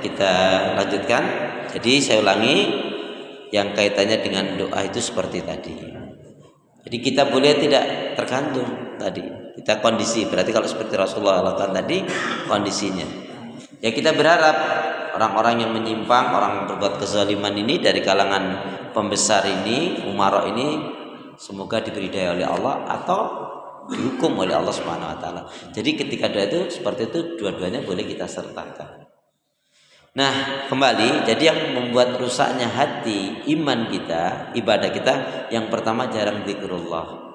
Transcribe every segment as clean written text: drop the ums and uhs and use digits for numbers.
kita lanjutkan. Jadi saya ulangi, yang kaitannya dengan doa itu seperti tadi. Jadi kita boleh tidak tergantung tadi. Kita kondisi, berarti kalau seperti Rasulullah lakukan tadi kondisinya. Ya kita berharap orang-orang yang menyimpang, orang yang berbuat kezaliman ini dari kalangan pembesar ini, umara ini, semoga diberi daya oleh Allah atau dihukum oleh Allah Subhanahu wa taala. Jadi ketika doa itu seperti itu, dua-duanya boleh kita sertakan. Nah, kembali, jadi yang membuat rusaknya hati, iman kita, ibadah kita, yang pertama jarang zikrullah.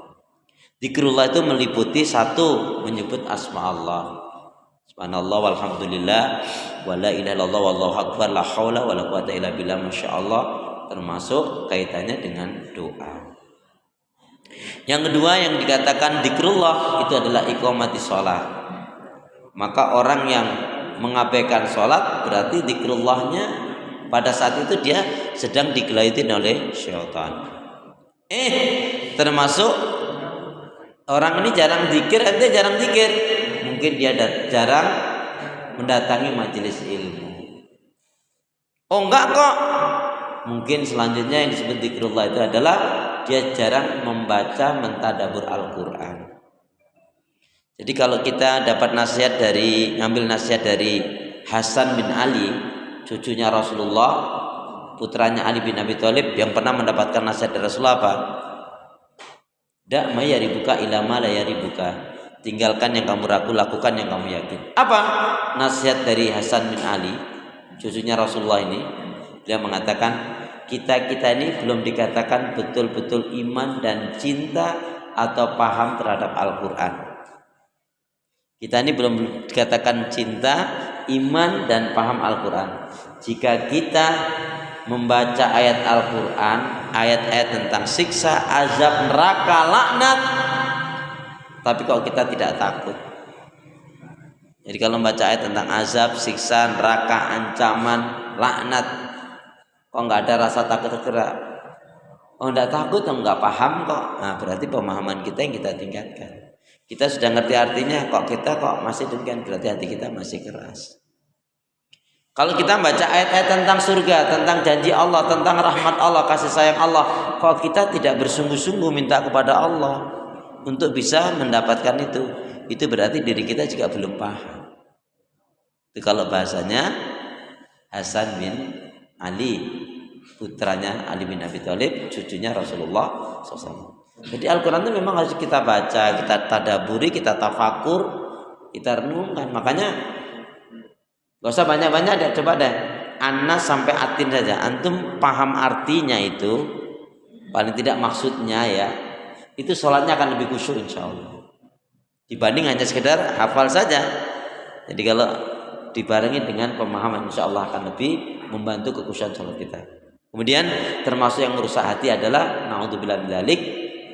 Zikrullah itu meliputi satu, menyebut asma Allah. Subhanallah walhamdulillah wala ilaha illallah wallahu akbar la haula wala quwata illa billah masyaallah, termasuk kaitannya dengan doa. Yang kedua yang dikatakan zikrullah itu adalah iqamati shalah. Maka orang yang mengabaikan sholat berarti zikrullahnya pada saat itu dia sedang digelitin oleh syaitan. Termasuk orang ini jarang zikir, ente jarang zikir, mungkin dia jarang mendatangi majelis ilmu. Oh enggak kok, mungkin selanjutnya yang disebut zikrullah itu adalah dia jarang membaca mentadabur Al-Quran. Jadi kalau kita dapat ngambil nasihat dari Hasan bin Ali, cucunya Rasulullah, putranya Ali bin Abi Thalib, yang pernah mendapatkan nasihat dari Rasulullah apa? Da' ma yaribuka ila ma la yaribuka. Tinggalkan yang kamu ragu, lakukan yang kamu yakin. Apa nasihat dari Hasan bin Ali, cucunya Rasulullah ini? Dia mengatakan, kita ini belum dikatakan betul-betul iman dan cinta atau paham terhadap Al-Quran. Kita ini belum dikatakan cinta, iman, dan paham Al-Quran. Jika kita membaca ayat Al-Quran, ayat-ayat tentang siksa, azab, neraka, laknat, tapi kalau kita tidak takut. Jadi kalau membaca ayat tentang azab, siksa, neraka, ancaman, laknat, kok nggak ada rasa takut tergerak? Oh nggak takut, nggak paham kok. Nah berarti pemahaman kita yang kita tingkatkan. Kita sudah ngerti artinya, kok masih demikian, berarti hati kita masih keras. Kalau kita baca ayat-ayat tentang surga, tentang janji Allah, tentang rahmat Allah, kasih sayang Allah, kok kita tidak bersungguh-sungguh minta kepada Allah untuk bisa mendapatkan itu berarti diri kita juga belum paham. Itu kalau bahasanya Hasan bin Ali, putranya Ali bin Abi Thalib, cucunya Rasulullah SAW. Jadi Al-Quran itu memang harus kita baca, kita tadaburi, kita tafakur, kita renungkan. Makanya gak usah banyak-banyak deh, coba deh Anas sampai atin saja, antum paham artinya itu, paling tidak maksudnya ya, itu sholatnya akan lebih khusyuk insya Allah dibanding hanya sekedar hafal saja. Jadi kalau dibarengi dengan pemahaman, insya Allah akan lebih membantu kekhusyukan sholat kita. Kemudian termasuk yang merusak hati adalah naudzubillah min dzalik,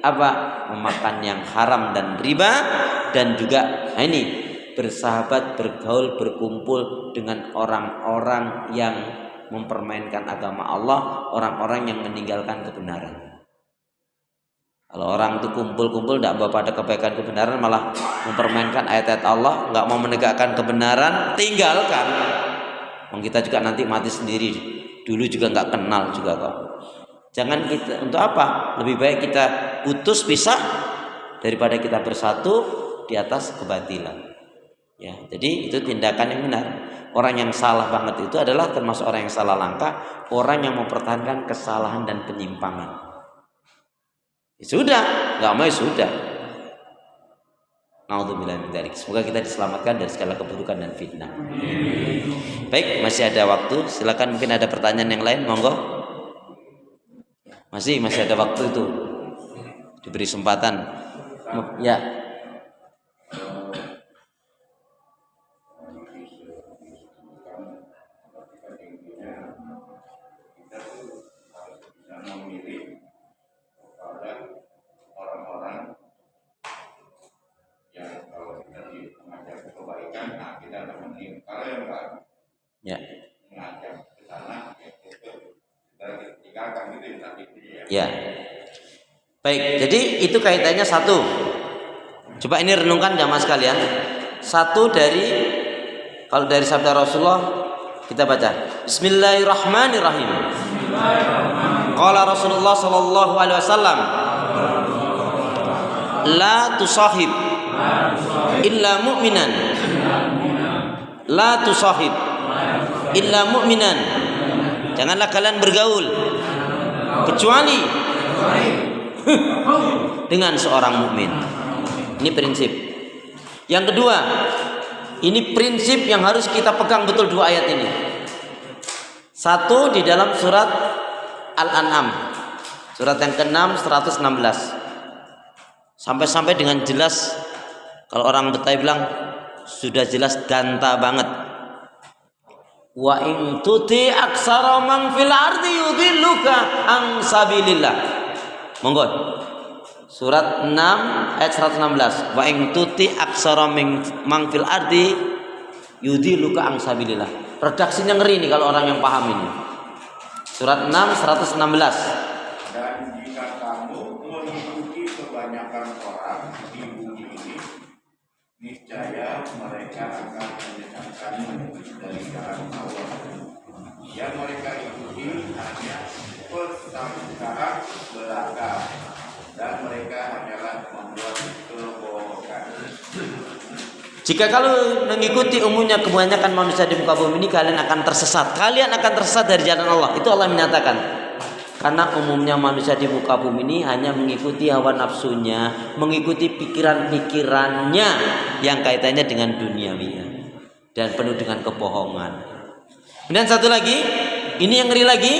apa? Memakan yang haram dan riba, dan juga ini bersahabat, bergaul, berkumpul dengan orang-orang yang mempermainkan agama Allah, orang-orang yang meninggalkan kebenaran. Kalau orang itu kumpul-kumpul tidak bawa pada kebaikan kebenaran, malah mempermainkan ayat-ayat Allah, nggak mau menegakkan kebenaran, tinggalkan. Kita juga nanti mati sendiri, dulu juga nggak kenal juga kok. Jangan kita, untuk apa? Lebih baik kita putus, pisah, daripada kita bersatu di atas kebatilan. Ya, jadi itu tindakan yang benar. Orang yang salah banget itu adalah termasuk orang yang salah langkah, orang yang mempertahankan kesalahan dan penyimpangan. Ya sudah, nggak mau ya sudah. Naudzubillah min dzalik. Semoga kita diselamatkan dari segala keburukan dan fitnah. Baik, masih ada waktu. Silakan, mungkin ada pertanyaan yang lain, monggo. Masih ada waktu itu, diberi kesempatan. Ya. Ya. Ya. Baik, jadi itu kaitannya satu. Coba ini renungkan jamaah sekalian. Satu kalau dari sabda Rasulullah, Kita baca. Bismillahirrahmanirrahim. Qala Rasulullah sallallahu alaihi wasallam, la tusahib illa mu'minan. La tusahib illa mu'minan. Janganlah kalian bergaul kecuali dengan seorang mukmin. Ini prinsip. Yang kedua, ini prinsip yang harus kita pegang betul dua ayat ini. Satu di dalam surat Al-An'am, surat yang ke-6 116. Sampai-sampai dengan jelas, kalau orang Betawi bilang sudah jelas ganta banget. Wa in tuti aksara man fil ardi yudilluka an sabilillah. Monggo. Surat 6 ayat 116. Wa in tuti aksara man fil ardi yudilluka an sabilillah. Redaksinya ngeri nih kalau orang yang paham ini. Surat 6 116. Dan jika kamu mengikuti kebanyakan orang di bumi ini, niscaya mereka akan menyesatkanmu dari jalan Allah. Yang mereka ikuti hanya persangkaan belaka, dan mereka hanyalah membuat kebohongan. Jika kalau mengikuti umumnya kebanyakan manusia di muka bumi ini, kalian akan tersesat. Kalian akan tersesat dari jalan Allah. Itu Allah menyatakan. Karena umumnya manusia di muka bumi ini hanya mengikuti hawa nafsunya, mengikuti pikiran-pikirannya yang kaitannya dengan duniawinya dan penuh dengan kebohongan. Dan satu lagi, ini yang ngeri lagi.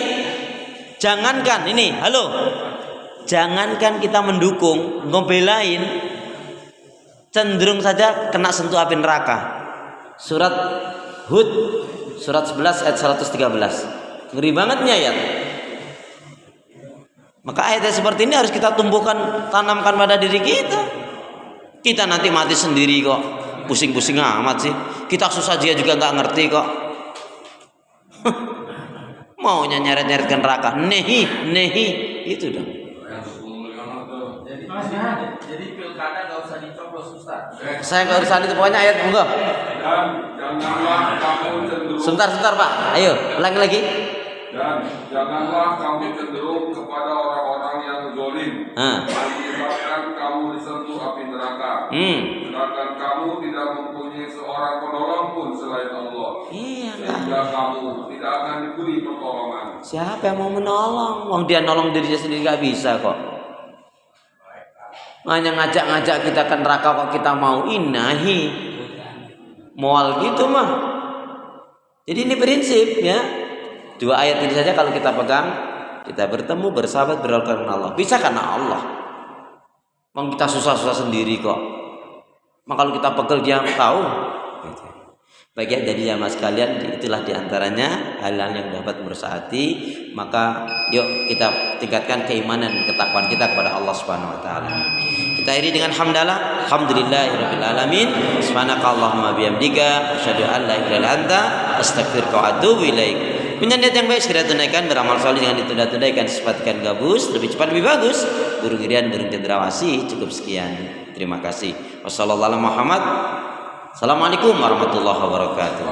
Jangankan ini, jangankan kita mendukung, ngebelain, cenderung saja kena sentuh api neraka. Surat Hud surat 11 ayat 113. Ngeri banget nih ayat. Maka ayat seperti ini harus kita tumbuhkan, tanamkan pada diri kita. Kita nanti mati sendiri kok. Pusing-pusing amat sih. Kita susah juga nggak ngerti kok. Maunya nyeret-nyeret ke neraka. Nehi itu dong. Jadi pilkada nggak usah dicoblos Ustaz. Saya nggak urusan itu, pokoknya ayat enggak. Janganlah kamu cenderung. Sebentar Pak. Ayo, ulang lagi. Dan janganlah kamu cenderung kepada orang-orang yang zalim, menyebabkan kamu disentuh api neraka. Sedangkan kamu tidak mempunyai seorang penolong pun selain Allah. Iya. Sehingga kamu tidak akan diberi pertolongan. Siapa yang mau menolong? Wong dia nolong dirinya sendiri nggak bisa kok. Hanya ngajak-ngajak kita ke neraka kok kita mau, inahi mual gitu mah. Jadi ini prinsip ya. Dua ayat ini saja kalau kita pegang, kita bertemu, bersahabat, berdoa karena Allah. Bisa karena Allah. Memang kita susah-susah sendiri kok. Maka kalau kita pegel dia tahu. Baik ya, jadi jamaah sekalian, itulah diantaranya hal-hal yang dapat merusak hati. Maka yuk kita tingkatkan keimanan, ketakwaan kita kepada Allah Subhanahu Wa Taala. Kita akhiri dengan hamdalah, alhamdulillahirabbil alamin. Subhanakallahumma bihamdika, asyhadu an la ilaha illa anta, astaghfiruka wa atubu ilaik. Punya niat yang baik segera tunaikan, beramal saleh jangan ditunda-tunda, sifatkan gabus, lebih cepat lebih bagus. Burung irian, burung cendrawasih. Cukup sekian. Terima kasih. Wassalamualaikum warahmatullahi wabarakatuh.